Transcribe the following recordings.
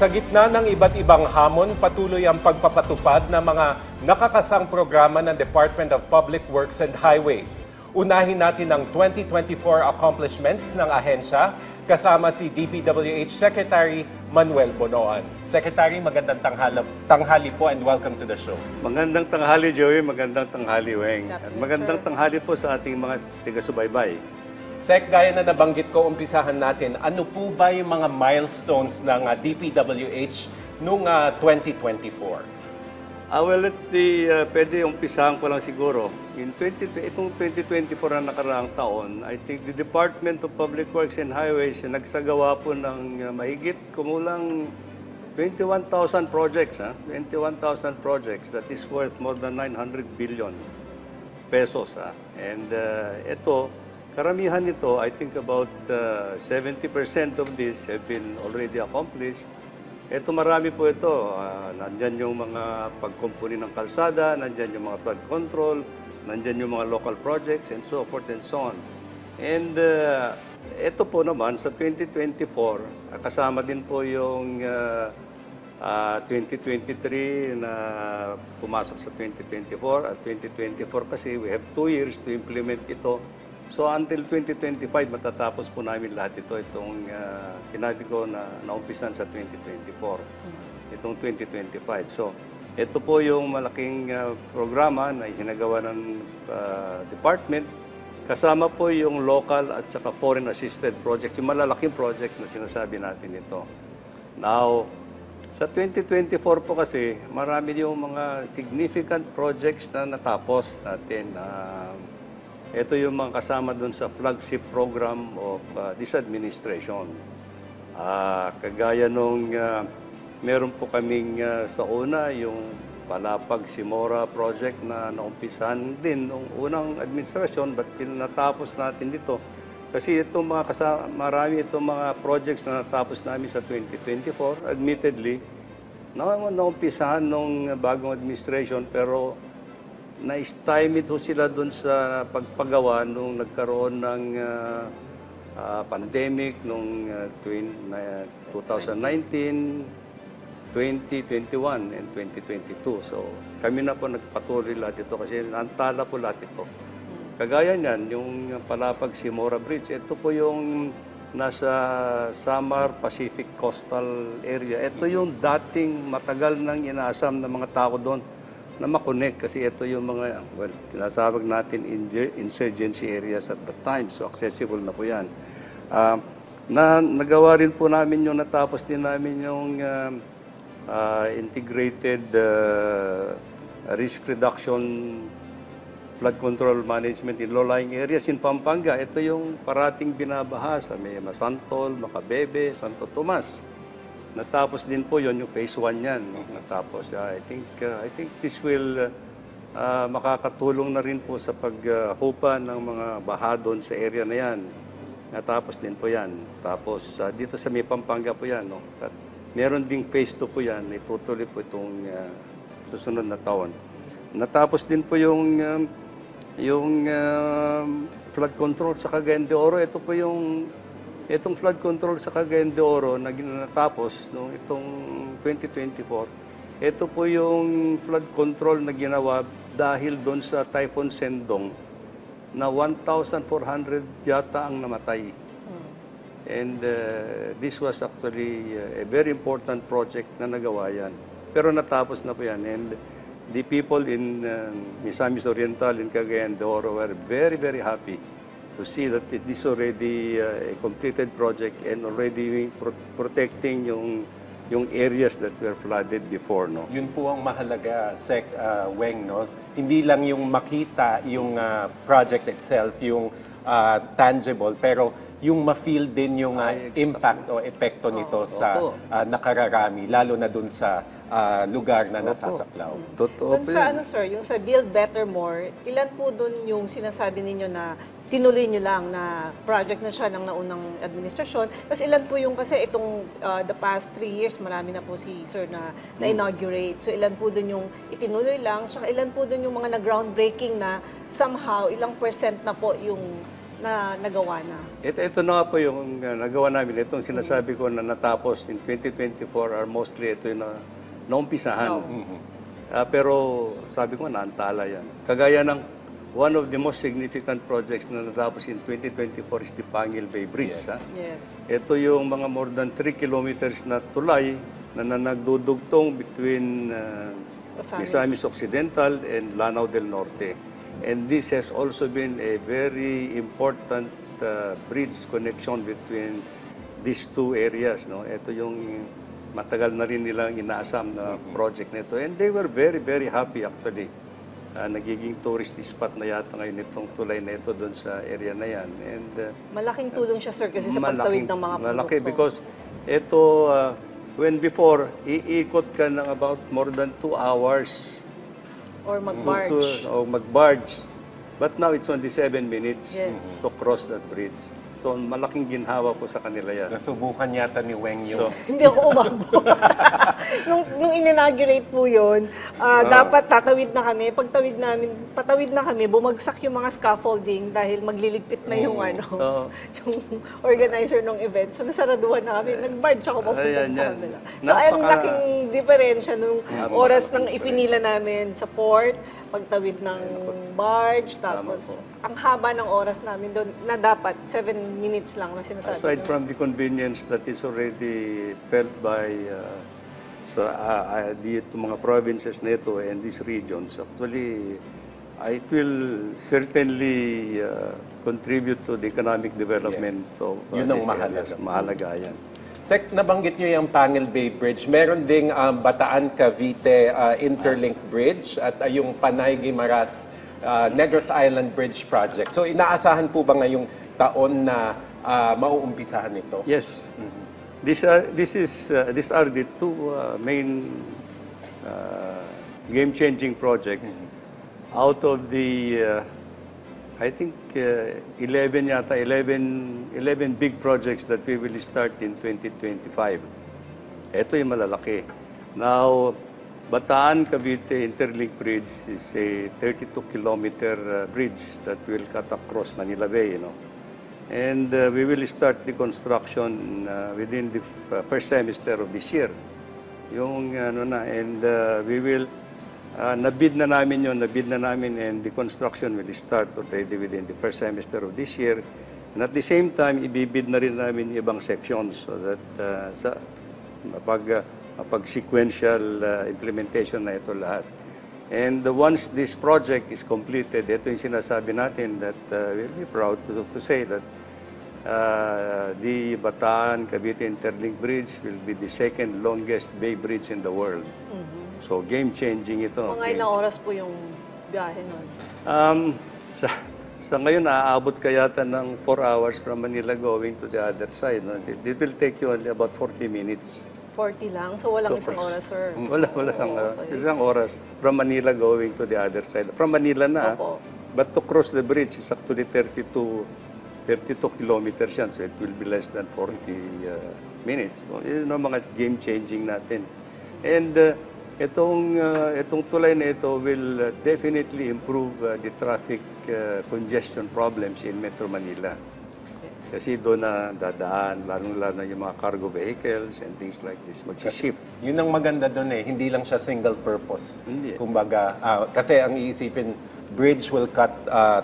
Sa gitna ng iba't ibang hamon, patuloy ang pagpapatupad ng mga nakakasang programa ng Department of Public Works and Highways. Unahin natin ang 2024 accomplishments ng ahensya kasama si DPWH Secretary Manuel Bonoan. Secretary, magandang tanghali po and welcome to the show. Magandang tanghali, Joey. Magandang tanghali, Weng. At magandang tanghali po sa ating mga taga-subaybay. Sec, gaya na nabanggit ko, umpisahan natin. Ano po ba yung mga milestones ng DPWH noong 2024? Pwede umpisahan ko lang siguro. Itong 2024 na nakaraang taon, I think the Department of Public Works and Highways nagsagawa po ng mahigit kumulang 21,000 projects. 21,000 projects that is worth more than 900 billion pesos. And ito, karamihan nito, I think about 70% of this have been already accomplished. Ito marami po ito. Nandyan yung mga pagkumpuni ng kalsada, nandyan yung mga flood control, nandyan yung mga local projects, and so forth and so on. And ito po naman, sa 2024, kasama din po yung 2023 na pumasok sa 2024. At 2024 kasi we have 2 years to implement ito. So until 2025, matatapos po namin lahat ito. Itong sinabi ko na naumpisan sa 2024. Itong 2025. So ito po yung malaking programa na isinagawa ng department. Kasama po yung local at saka foreign assisted projects. Yung malalaking projects na sinasabi natin ito. Now, sa 2024 po kasi, marami yung mga significant projects na natapos natin. Ito yung mga kasama dun sa flagship program of this administration. Kagaya nung meron po kaming sa una yung Palapag-Simora project na naumpisahan din nung unang administrasyon, but natapos natin dito. Kasi itong marami itong mga projects na natapos namin sa 2024, admittedly, naumpisahan nung bagong administration, pero na-stymie ho sila doon sa pagpagawa nung nagkaroon ng pandemic nung 2019, 2021, and 2022. So kami na po nagpatuloy lahat ito kasi naantala po lahat ito. Kagaya niyan, yung Palapag-Simora Bridge, ito po yung nasa Samar Pacific Coastal Area. Ito yung dating matagal nang inaasam ng mga tao doon na makonect kasi ito yung mga, tinatawag natin insurgency areas at the time. So, accessible na po yan. Nagawa rin po namin yung natapos din namin yung integrated risk reduction flood control management in low-lying areas in Pampanga. Ito yung parating binabaha sa Masantol, Macabebe, Santo Tomas. Natapos din po yon yung phase 1 yan. Natapos. I think this will makakatulong na rin po sa paghupa ng mga baha doon sa area na yan. Natapos din po yan. Tapos dito sa Pampanga po yan. No? At meron ding phase 2 po yan. Itutuloy po itong susunod na taon. Natapos din po yung flood control sa Cagayan de Oro. Ito po itong flood control sa Cagayan de Oro na natapos noong itong 2024, ito po yung flood control na ginawa dahil doon sa Typhoon Sendong na 1,400 yata ang namatay. And this was actually a very important project na nagawa yan. Pero natapos na po yan. And the people in Misamis Oriental in Cagayan de Oro were very, very happy to see that it is already a completed project and already protecting yung areas that were flooded before, no? Yun po ang mahalaga, Sec Weng, no? Hindi lang yung makita yung project itself, yung tangible, pero yung ma-feel din yung impact o epekto nito sa nakararami, lalo na dun sa lugar na nasasaklaw. Totoo Dun sa sir, yung sa Build Better More, ilan po dun yung sinasabi ninyo na tinuloy nyo lang na project na siya ng naunang administrasyon? Kasi ilan po yung, kasi itong the past 3 years, marami na po si sir na inaugurate. So ilan po dun yung itinuloy lang, saka ilan po dun yung mga na-groundbreaking na somehow, ilang percent na po yung na nagawa na? Ito na nga po yung nagawa namin. Itong sinasabi ko na natapos in 2024 are mostly ito yung naumpisahan. Pero sabi ko, naantala yan. Kagaya ng one of the most significant projects na natapos in 2024 is the Pangil Bay Bridge. Yes. Ha? Yes. Ito yung mga more than 3 kilometers na tulay na nagdudugtong between Misamis Occidental and Lanao del Norte. And this has also been a very important bridge connection between these two areas. No? Ito yung matagal na rin nilang inaasam na project nito. And they were very, very happy actually. Nagiging tourist spot na yata ngayon itong tulay na ito doon sa area na yan. And Malaking tulong siya, sir, kasi sa pagtawid ng mga produkto. malaki because ito, when before, iikot ka ng about more than 2 hours Or mag-barge. o mag-barge. But now it's only 7 minutes Yes. to cross that bridge. So malaking ginhawa po sa kanila yan. Nasubukan yata ni Weng yung... Hindi ako umabot. nung in-inaugurate po yun, dapat tatawid na kami. Pagtawid namin, patawid na kami, bumagsak yung mga scaffolding dahil magliligpit na yung yung organizer ng event. So nasaraduhan na kami. Nag-barge ako papunta sa kanila. So ayun, laking diferensya nung oras ng ipinila namin sa port, pagtawid ng barge, tapos ang haba ng oras namin doon na dapat 7 minutes lang na sinasabi. Aside from the convenience that is already felt by dito mga provinces nito and these regions, actually, it will certainly contribute to the economic development of Yun ang these mahalaga. areas. Mahalaga yan. Sek, nabanggit nyo yung Pangil Bay Bridge. Meron ding Bataan Cavite Interlink Bridge at yung Panay Guimaras Negros Island Bridge Project. So inaasahan po ba ngayong taon na mauumpisahan ito? Yes. These are the two main game-changing projects out of the I think 11 big projects that we will start in 2025. Ito yung malalaki. Now, Bataan Cavite Interlink Bridge is a 32-kilometer bridge that will cut across Manila Bay, And we will start the construction within the first semester of this year. We will nabid na namin and the construction will start already within the first semester of this year. And at the same time, ibibid na rin namin yung ibang sections so that sequential implementation na ito lahat. And once this project is completed, ito yung sinasabi natin that we'll be proud to say that the Bataan Cavite Interlink Bridge will be the second longest bay bridge in the world. So, game-changing ito. Mga ilang oras po yung biyahe nun? Sa ngayon, aabot ka yata ng 4 hours from Manila going to the other side. It will take you only about 40 minutes. 40 lang? So walang isang oras, sir? Wala isang oras from Manila going to the other side. From Manila na, but to cross the bridge is actually 32 kilometers yan. So it will be less than 40 minutes. So, yun ang mga game-changing natin. And itong tulay na ito will definitely improve the traffic congestion problems in Metro Manila. Kasi doon na dadaan, lalo-lalo yung mga cargo vehicles and things like this, mag-shift. Yun ang maganda doon hindi lang siya single purpose. Hindi. Kumbaga, kasi ang iisipin, bridge will cut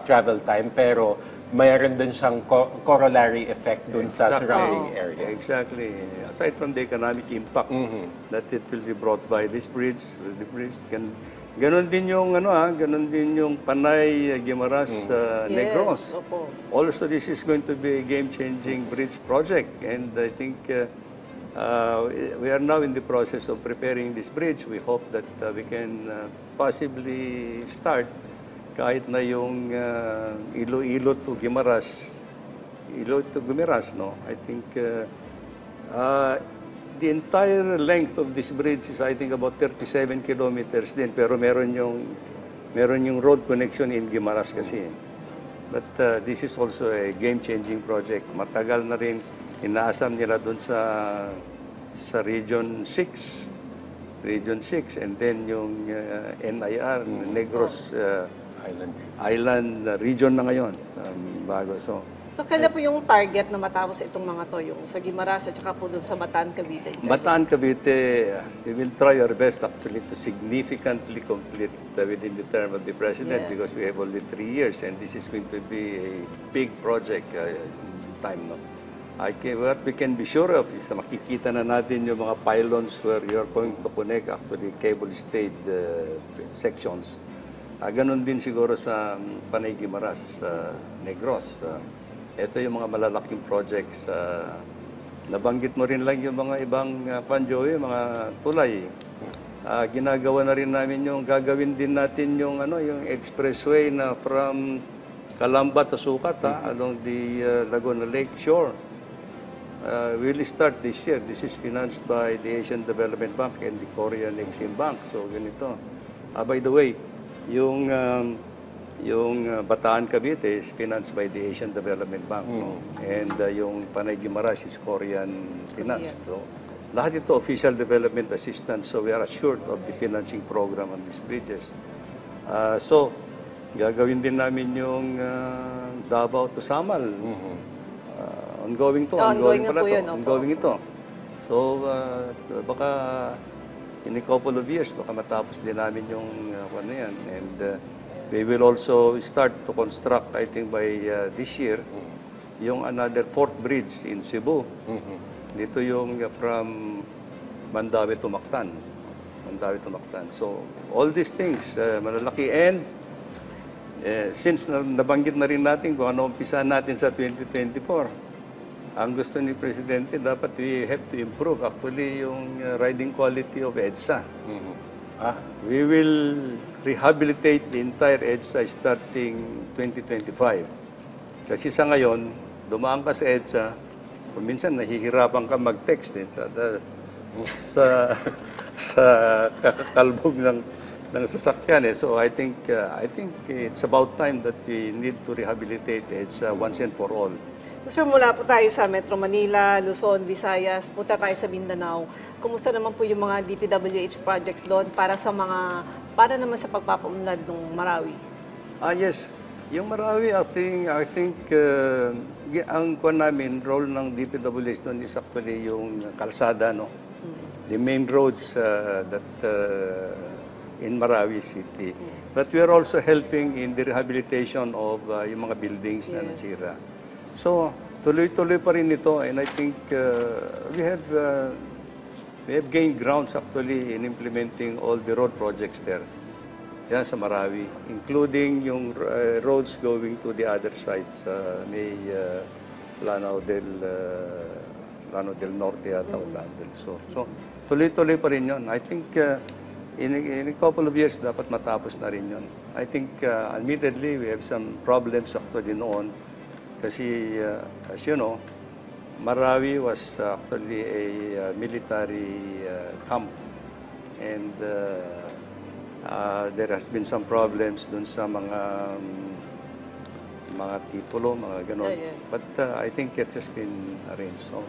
travel time, pero mayroon din siyang corollary effect doon sa surrounding areas. Exactly. Aside from the economic impact that it will be brought by this bridge, ganon din yung Panay Guimaras Negros. Opo. Also, this is going to be a game-changing bridge project, and I think we are now in the process of preparing this bridge. We hope that we can possibly start kahit na yung Iloilo to Guimaras, I think the entire length of this bridge is, I think, about 37 kilometers din, pero meron yung road connection in Guimaras kasi. But this is also a game-changing project. Matagal na rin inaasam nila doon sa Region 6, and then yung NIR, Negros Island region na ngayon. Bago. So, kailan po yung target na matapos itong mga to? Yung sa Guimaras at saka po dun sa Bataan, Cavite? Bataan, Cavite, we will try our best actually to significantly complete within the term of the President Yes. because we have only 3 years and this is going to be a big project time. No? What we can be sure of is na makikita na natin yung mga pylons where you are going to connect actually cable-stayed sections. Ganon din siguro sa Panay Guimaras, Negros. Ito yung mga malalaking projects. Nabanggit mo rin lang yung mga ibang Joey, mga tulay. Ginagawa na rin namin yung gagawin din natin yung yung expressway na from Calamba to Sucat along the Laguna Lake shore. We'll start this year. This is financed by the Asian Development Bank and the Korean Exim Bank. So ganito. By the way, yung Bataan Cavite is financed by the Asian Development Bank. No? And yung Panay Guimaras is Korean financed. So, lahat ito official development assistance. So we are assured of the financing program on these bridges. So, gagawin din namin yung Davao to Samal. Ongoing to. Ongoing na pala po to. yun, opo. Ongoing ito. So, baka in a couple of years, baka matapos din namin yung ano yan. And we will also start to construct, I think by this year, yung another fourth bridge in Cebu. Dito yung from Mandaue to Mactan. Mandaue to Mactan. So, all these things, malalaki. And since nabanggit na rin natin kung ano umpisa natin sa 2024, ang gusto ni Presidente, dapat we have to improve actually yung riding quality of EDSA. We will rehabilitate the entire EDSA starting 2025. Kasi sa ngayon, dumaan ka sa EDSA, kung minsan nahihirapan ka mag-text sa kakakalbog ng sasakyan. So I think it's about time that we need to rehabilitate EDSA once and for all. Sir, mula po tayo sa Metro Manila, Luzon, Visayas, punta tayo sa Mindanao. Kumusta naman po yung mga DPWH projects doon para naman sa pagpapaunlad ng Marawi? Yes. Yung Marawi, I think ang role ng DPWH doon is actually yung kalsada, no? The main roads that in Marawi City. But we are also helping in the rehabilitation of yung mga buildings na nasira. So, tuloy-tuloy pa rin ito, and I think we have gained grounds actually in implementing all the road projects there. Yan sa Marawi, including yung roads going to the other sites, may Lanao del Norte at Lanao del Sur. So, tuloy-tuloy pa rin yun. I think in a couple of years, dapat matapos na rin yun. I think, admittedly, we have some problems actually noon. Kasi, as you know, Marawi was actually a military camp. And there has been some problems dun sa mga titulo, mga ganon. But I think it has been arranged. So,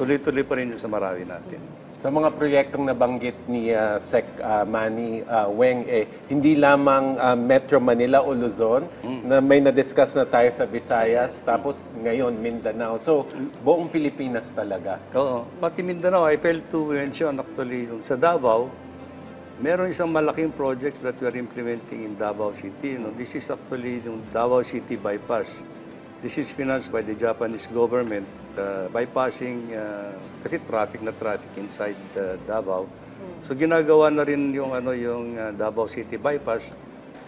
tuloy-tuloy pa rin yung sa Marawi natin. Sa mga proyektong nabanggit ni Sec Manny Weng, hindi lamang Metro Manila o Luzon, na may na-discuss na tayo sa Visayas, tapos ngayon Mindanao. So, buong Pilipinas talaga. Oo. Pati Mindanao, I failed to mention actually sa Davao, meron isang malaking projects that we are implementing in Davao City. This is actually yung Davao City bypass. This is financed by the Japanese government, bypassing, kasi traffic inside Davao. So ginagawa na rin yung Davao City bypass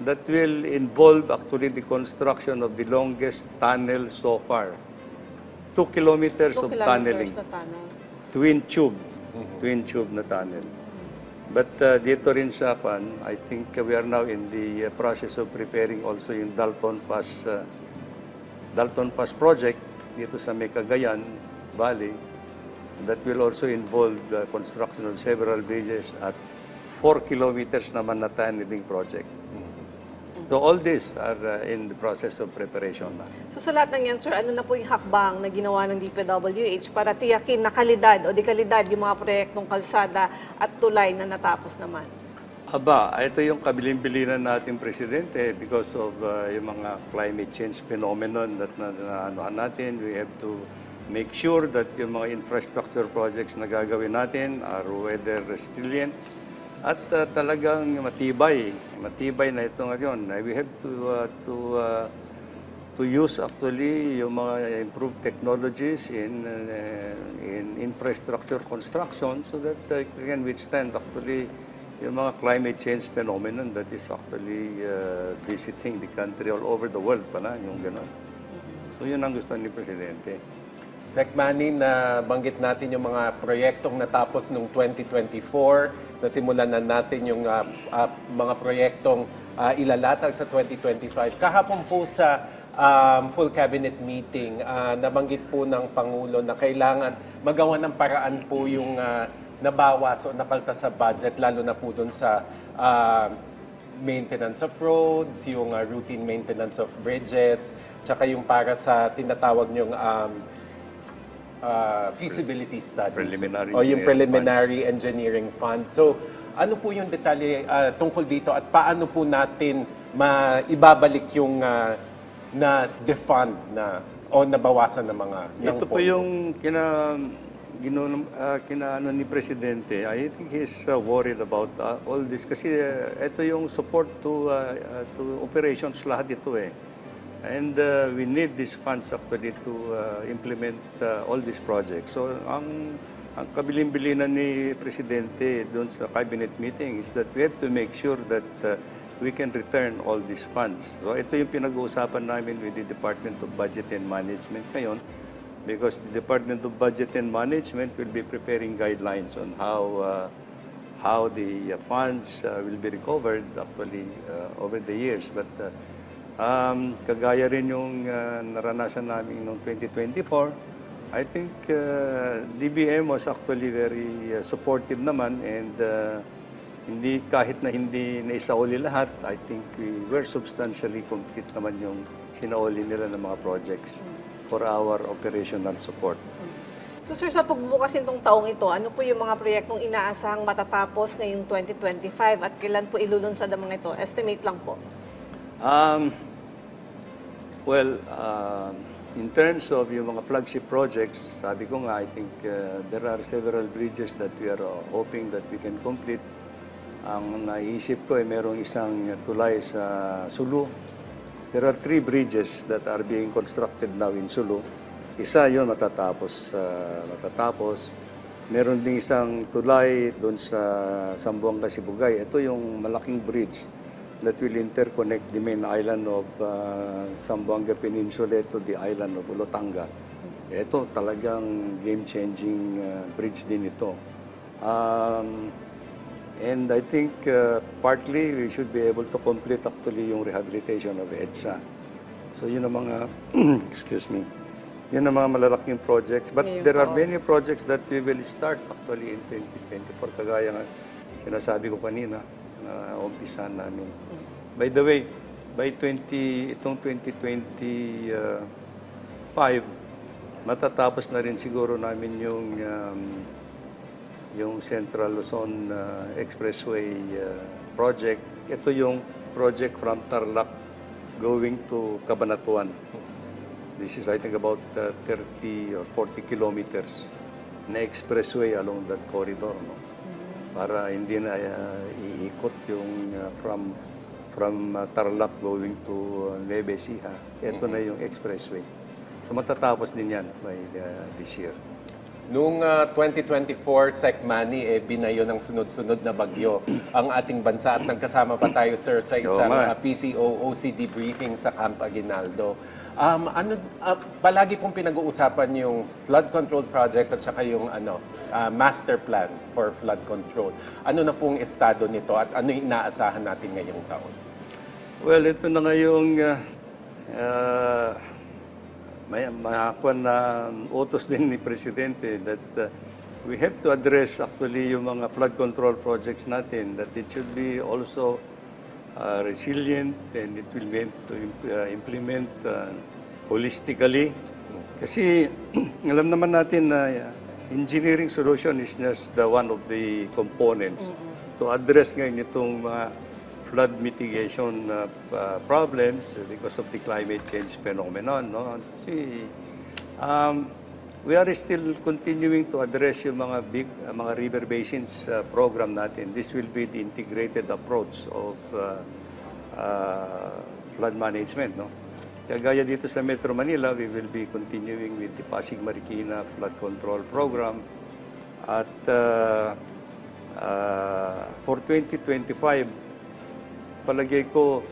that will involve actually the construction of the longest tunnel so far. 2 kilometers of tunneling. Twin tube na tunnel. But dito rin sa I think we are now in the process of preparing also yung Dalton Pass project dito sa Cagayan Valley that will also involve the construction of several bridges at 4 kilometers naman na tunneling project. So all these are in the process of preparation na. So sa lahat ng yan, sir, ano na po yung hakbang na ginawa ng DPWH para tiyakin na kalidad o dekalidad yung mga proyektong kalsada at tulay na natapos naman? Aba, ito yung kabilin-bilinan nating presidente because of yung mga climate change phenomenon that anuhan natin. We have to make sure that yung mga infrastructure projects na gagawin natin are weather resilient at talagang matibay na ito ngayon. We have to use actually yung mga improved technologies in infrastructure construction so that we can withstand actually yung mga climate change phenomenon that is actually visiting the country all over the world pala, yung gano'n. So yun ang gusto ni Presidente. Sec Manny, na banggit natin yung mga proyektong natapos noong 2024, nasimulan na natin yung mga proyektong ilalatag sa 2025. Kahapon po sa full cabinet meeting, nabanggit po ng Pangulo na kailangan magawa ng paraan po yung nabawas o nakalta sa budget, lalo na po doon sa maintenance of roads, yung routine maintenance of bridges, tsaka yung para sa tinatawag niyong feasibility studies. Preliminary o yung engineering preliminary engineering fund. So, ano po yung detalye tungkol dito at paano po natin ibabalik yung na-defund na o nabawasan ng mga Ito po yung kinaano ni Presidente. I think he's worried about all this kasi ito yung support to operations lahat ito eh. And we need these funds actually to implement all these projects. So ang kabilin-bilinan ni Presidente doon sa cabinet meeting is that we have to make sure that we can return all these funds. So ito yung pinag-uusapan namin with the Department of Budget and Management ngayon because the Department of Budget and Management will be preparing guidelines on how the funds will be recovered actually over the years. But kagaya rin yung naranasan namin noong 2024, I think DBM was actually very supportive naman and kahit na hindi naisauli lahat, I think we were substantially complete naman yung sinauli nila ng mga projects for our operational support. So sir, sa pagbubukas nitong taong ito, ano po yung mga proyektong inaasahang matatapos ngayong 2025 at kailan po ilulunsad ang mga ito? Estimate lang po. In terms of yung mga flagship projects, sabi ko nga, I think there are several bridges that we are hoping that we can complete. Ang naisip ko ay merong isang tulay sa Sulu. There are 3 bridges that are being constructed now in Sulu. Isa yun matatapos. Meron ding isang tulay doon sa Zamboanga, Sibugay. Ito yung malaking bridge that will interconnect the main island of Zamboanga Peninsula to the island of Olotanga. Ito talagang game-changing bridge din ito. And I think partly we should be able to complete actually yung rehabilitation of EDSA. So yun ang mga, excuse me, yun ang mga malalaking projects. But there are many projects that we will start actually in 2024. Kagaya nga sinasabi ko kanina, na umpisahan namin. By the way, by itong 2025, matatapos na rin siguro namin yung Central Luzon Expressway project. Ito yung project from Tarlac going to Cabanatuan. This is, I think, about 30 or 40 kilometers na expressway along that corridor. No? Para hindi na iikot yung from Tarlac going to Nueva Ecija. Ito na yung expressway. So matatapos din yan by this year. Noong 2024, Sec Manny, binayo ng sunod-sunod na bagyo ang ating bansa at nagkasama pa tayo, sir, sa isang PCO-OCD briefing sa Camp Aguinaldo. Palagi pong pinag-uusapan yung flood control projects at saka yung master plan for flood control. Ano na pong estado nito at ano yung inaasahan natin ngayong taon? Well, ito na ngayong may makakuan na utos din ni Presidente that we have to address actually yung mga flood control projects natin, that it should be also resilient and it will be to implement holistically. Kasi alam naman natin na engineering solution is just one of the components. to address ngayon itong mga flood mitigation problems because of the climate change phenomenon. No? Kasi, we are still continuing to address yung mga big, mga river basins program natin. This will be the integrated approach of flood management. No? Kagaya dito sa Metro Manila, we will be continuing with the Pasig Marikina Flood Control Program. At for 2025, palagay ko,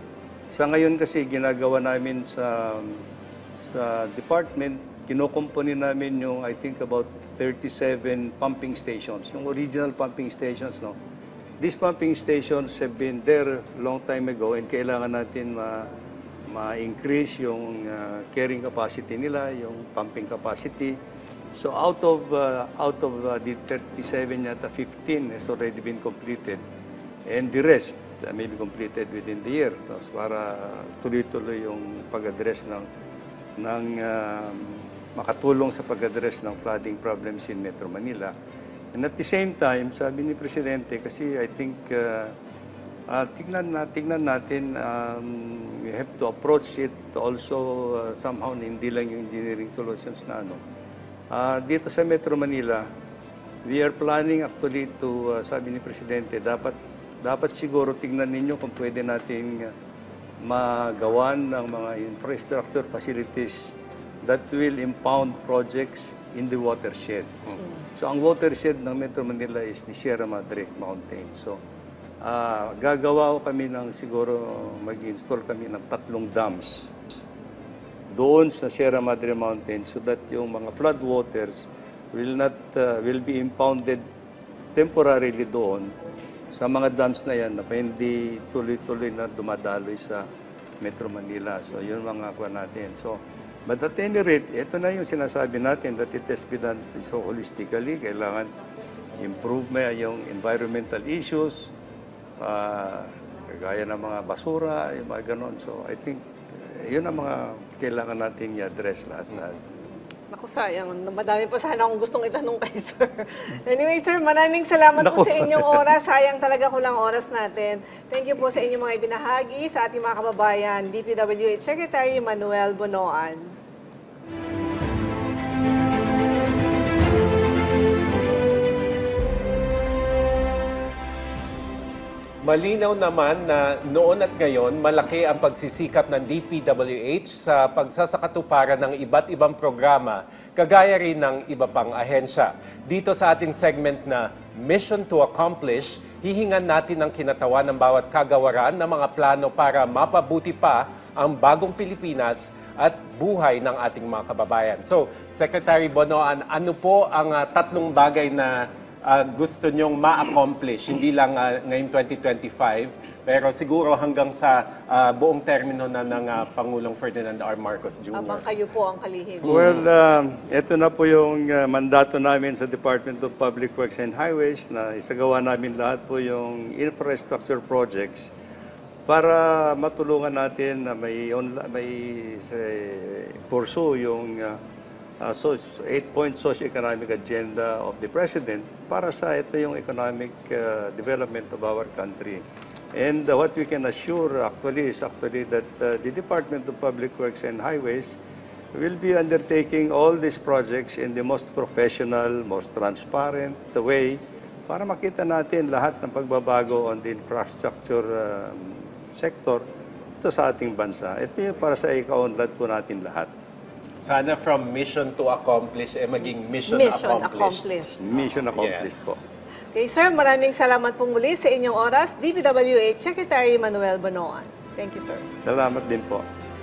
sa ngayon kasi ginagawa namin sa department, kinukumpuni namin yung, I think, about 37 pumping stations, yung original pumping stations, no? These pumping stations have been there long time ago and kailangan natin ma-increase yung carrying capacity nila, yung pumping capacity. So out of the 37 yata, 15 has already been completed. And the rest may be completed within the year. So, para tuloy-tuloy yung pag-address ng makatulong sa pag-address ng flooding problems in Metro Manila. And at the same time, sabi ni Presidente, kasi I think tignan natin, we have to approach it also somehow, hindi lang yung engineering solutions na ano. Dito sa Metro Manila, we are planning actually to, sabi ni Presidente, dapat siguro tignan ninyo kung pwede nating magawan ng mga infrastructure facilities that will impound projects in the watershed. So ang watershed ng Metro Manila is the Sierra Madre Mountain. So gagawa ko kami ng siguro mag-install kami ng 3 dams doon sa Sierra Madre Mountain so that yung mga flood waters will be impounded temporarily doon sa mga dams na yan na hindi tuloy-tuloy na dumadaloy sa Metro Manila. So yun mga kuha natin. So, but at any rate, ito na yung sinasabi natin that it has been done so holistically. Kailangan improve yung environmental issues, kagaya ng mga basura, yung mga ganon. So, I think, yun ang mga kailangan natin i-address lahat. Naku, sayang. Madami pa sana akong gustong itanong kay sir. Anyway, sir, maraming salamat po sa inyong oras. Sayang talaga kulang oras natin. Thank you po sa inyong mga ibinahagi sa ating mga kababayan, DPWH Secretary Manuel Bonoan. Malinaw naman na noon at ngayon, malaki ang pagsisikap ng DPWH sa pagsasakatuparan ng iba't ibang programa, kagaya rin ng iba pang ahensya. Dito sa ating segment na Mission to Accomplish, hihingan natin ang kinatawan ng bawat kagawaran ng mga plano para mapabuti pa ang bagong Pilipinas at buhay ng ating mga kababayan. So, Secretary Bonoan, ano po ang 3 bagay na gusto nyong ma-accomplish, hindi lang ngayong 2025, pero siguro hanggang sa buong termino na ng Pangulong Ferdinand R. Marcos Jr. Abang kayo po ang kalihim. Well, ito na po yung mandato namin sa Department of Public Works and Highways na isagawa namin lahat po yung infrastructure projects para matulungan natin na may pursue yung 8-point socio-economic agenda of the President para sa ito yung economic development of our country. And what we can assure is that the Department of Public Works and Highways will be undertaking all these projects in the most professional, most transparent way para makita natin lahat ng pagbabago on the infrastructure sector ito sa ating bansa. Ito yung para sa ikaunlad po natin lahat. Sana from mission to accomplish, maging mission accomplished. Mission accomplished Yes. po. Okay, sir, maraming salamat po muli sa inyong oras. DPWH Secretary Manuel Bonoan. Thank you, sir. Salamat din po.